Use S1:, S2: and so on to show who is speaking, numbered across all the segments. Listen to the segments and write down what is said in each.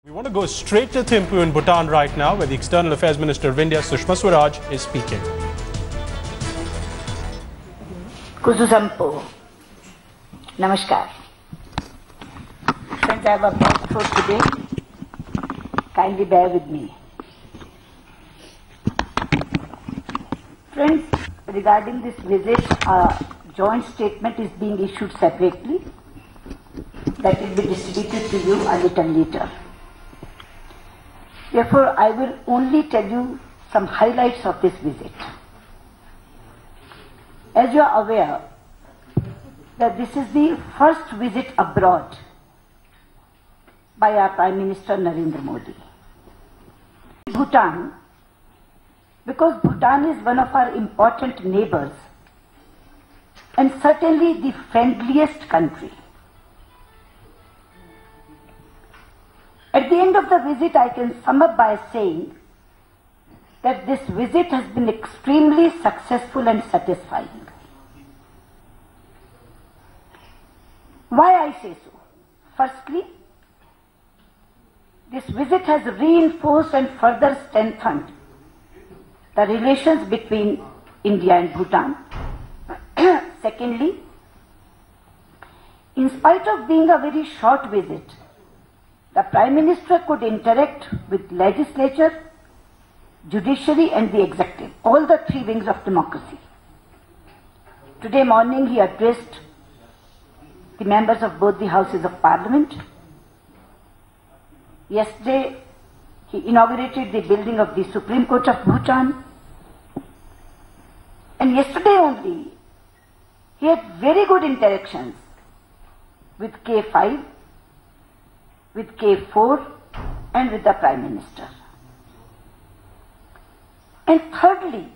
S1: We want to go straight to Thimphu in Bhutan right now, where the External Affairs Minister of India, Sushma Swaraj, is speaking.
S2: Kuzusampo. Namaskar. Friends, I have a bad throat today. Kindly bear with me. Friends, regarding this visit, a joint statement is being issued separately. That will be distributed to you a little later. Therefore, I will only tell you some highlights of this visit. As you are aware, that this is the first visit abroad by our Prime Minister Narendra Modi. Bhutan, because Bhutan is one of our important neighbors and certainly the friendliest country. At the end of the visit, I can sum up by saying that this visit has been extremely successful and satisfying. Why I say so? Firstly, this visit has reinforced and further strengthened the relations between India and Bhutan. Secondly, in spite of being a very short visit, the Prime Minister could interact with legislature, judiciary and the executive, all the three wings of democracy. Today morning he addressed the members of both the houses of parliament. Yesterday he inaugurated the building of the Supreme Court of Bhutan. And yesterday only he had very good interactions with K5, with K4 and with the Prime Minister. And thirdly,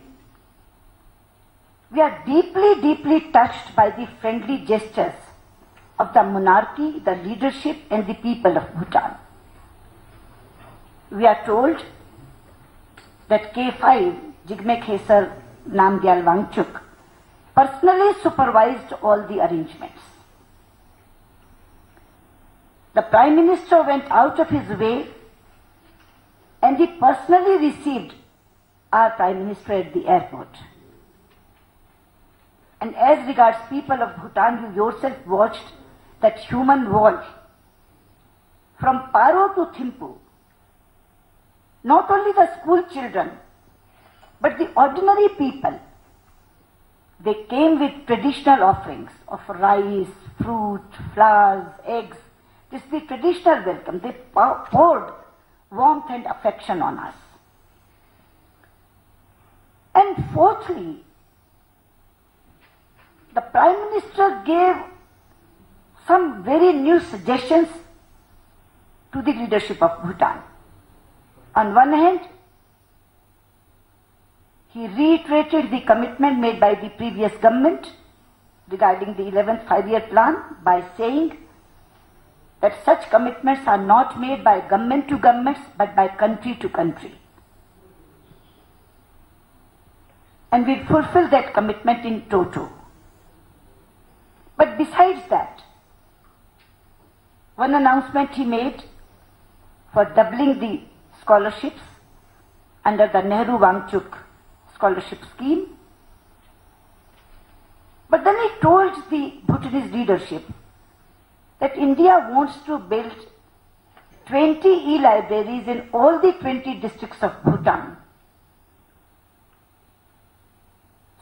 S2: we are deeply touched by the friendly gestures of the monarchy, the leadership and the people of Bhutan. We are told that K5, Jigme Khesar Namgyal Wangchuk, personally supervised all the arrangements. The Prime Minister went out of his way and he personally received our Prime Minister at the airport. And as regards people of Bhutan, you yourself watched that human wall from Paro to Thimphu. Not only the school children, but the ordinary people, they came with traditional offerings of rice, fruit, flowers, eggs. This is the traditional welcome. They poured warmth and affection on us. And fourthly, the Prime Minister gave some very new suggestions to the leadership of Bhutan. On one hand, he reiterated the commitment made by the previous government regarding the 11th five-year plan by saying that such commitments are not made by government to governments but by country to country. And we fulfill that commitment in toto. But besides that, one announcement he made for doubling the scholarships under the Nehru Wangchuk scholarship scheme. But then he told the Bhutanese leadership that India wants to build 20 e-libraries in all the 20 districts of Bhutan,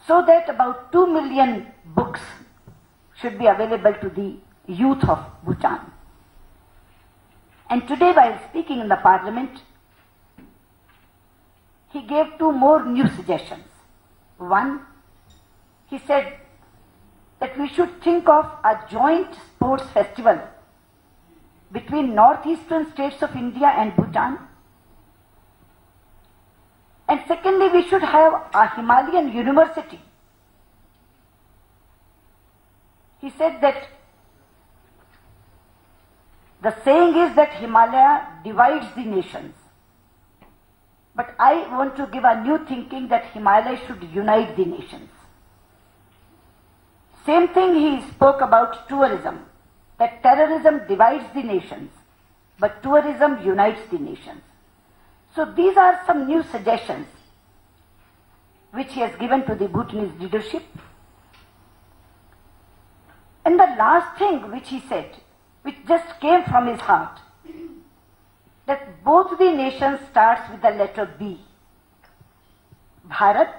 S2: so that about 2 million books should be available to the youth of Bhutan. And today, while speaking in the parliament, he gave two more new suggestions. One, he said that we should think of a joint sports festival between northeastern states of India and Bhutan. And secondly, we should have a Himalayan University. He said that the saying is that Himalaya divides the nations. But I want to give a new thinking that Himalaya should unite the nations. Same thing he spoke about tourism, that terrorism divides the nations, but tourism unites the nations. So these are some new suggestions which he has given to the Bhutanese leadership. And the last thing which he said, which just came from his heart, that both the nations starts with the letter B, Bharat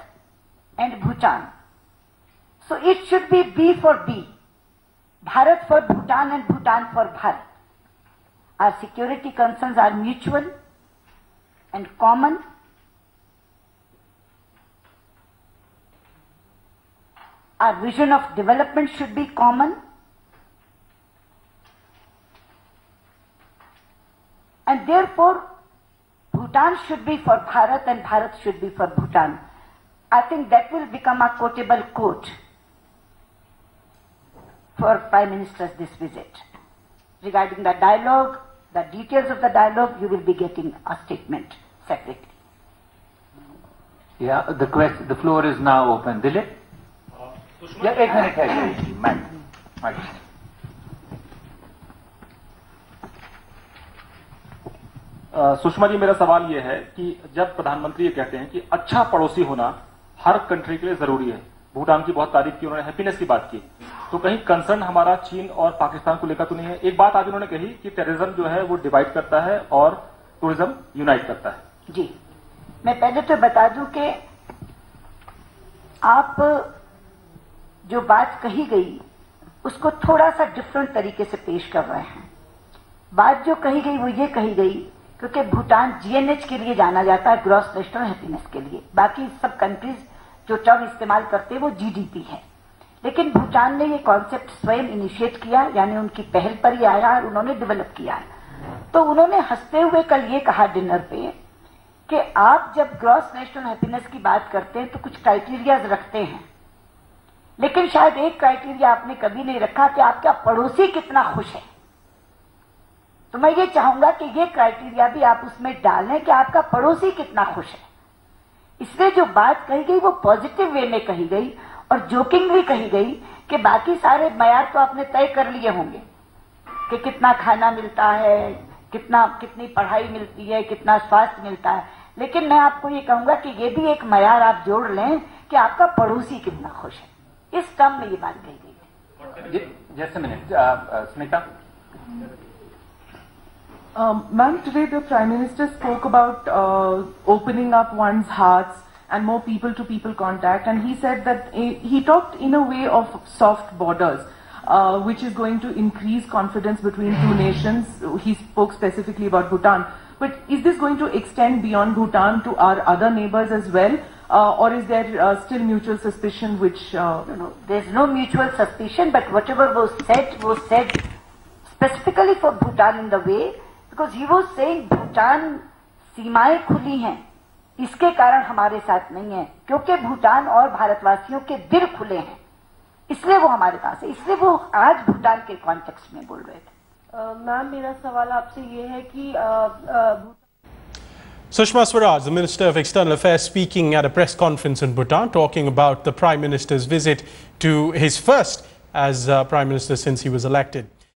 S2: and Bhutan. So it should be B for B, Bharat for Bhutan and Bhutan for Bharat. Our security concerns are mutual and common. Our vision of development should be common. And therefore, Bhutan should be for Bharat and Bharat should be for Bhutan. I think that will become a quotable quote for Prime Minister's this visit. Regarding the dialogue, the details of the dialogue, you will be getting a statement separately.
S3: Yeah, the floor is now open. Dilip? Yeah, 1 minute है Mike.
S4: Sushma ji, मेरा सवाल ये है कि जब प्रधानमंत्री ये कहते हैं कि अच्छा पड़ोसी होना हर कंट्री के लिए जरूरी है, भूटान की बहुत तारीफ की, उन्होंने हैप्पीनेस की बात की, तो कहीं कंसर्न हमारा चीन और पाकिस्तान को लेकर तो नहीं है? एक बात आज उन्होंने कही कि टेररिज्म जो है वो डिवाइड करता है और टूरिज्म यूनाइट करता है।
S2: जी, मैं पहले तो बता दूं कि आप जो बात कही गई उसको थोड़ा सा डिफरेंट तरीके से पेश कर रहे हैं। बात जो कही गई वो ये कही गई क्योंकि भूटान जीएनएच के लिए जाना जाता है, ग्रॉस नेशनल हैप्पीनेस के लिए। बाकी सब कंट्रीज जो टर्म इस्तेमाल करते हैं वो जीडीपी है, लेकिन भूटान ने ये कॉन्सेप्ट स्वयं इनिशिएट किया, यानी उनकी पहल पर ही आया और उन्होंने डेवलप किया है। तो उन्होंने हंसते हुए कल ये कहा डिनर पे कि आप जब ग्रॉस नेशनल हैप्पीनेस की बात करते हैं तो कुछ क्राइटेरियाज रखते हैं, लेकिन शायद एक क्राइटेरिया आपने कभी नहीं रखा कि आपका पड़ोसी कितना खुश है। तो मैं ये चाहूंगा कि ये क्राइटेरिया भी आप उसमें डालें कि आपका पड़ोसी कितना खुश है। इसलिए जो बात कही गई वो पॉजिटिव वे में कही गई और जोकिंग भी कही गई कि बाकी सारे मयार तो आपने तय कर लिए होंगे कि कितना खाना मिलता है, कितनी पढ़ाई मिलती है, कितना स्वास्थ्य मिलता है, लेकिन मैं आपको ये कहूंगा कि ये भी एक मयार आप जोड़ लें कि आपका पड़ोसी कितना खुश है। इस टर्म में ये बात कही गई है।
S3: Just a minute, Smita.
S5: Ma'am, today the Prime Minister spoke about opening up one's hearts and more people-to-people contact, and he said that he talked in a way of soft borders, which is going to increase confidence between two nations. He spoke specifically about Bhutan. But is this going to extend beyond Bhutan to our other neighbors as well? Or is there still mutual suspicion which...
S2: No, there's no mutual suspicion, but whatever was said specifically for Bhutan in the way, because he was saying Bhutan सीमाएं खुली हैं, इसके कारण हमारे साथ नहीं है, क्योंकि भूटान और भारतवासियों के दिल खुले हैं, इसलिए वो हमारे पास है, इसलिए वो आज भूटान के कॉन्टेक्स्ट में बोल रहे थे।
S6: मैम, मेरा सवाल आपसे ये है कि
S1: Sushma Swaraj, the Minister of External Affairs, speaking at a press conference in Bhutan, talking about the Prime Minister's visit to his first as Prime Minister since he was elected.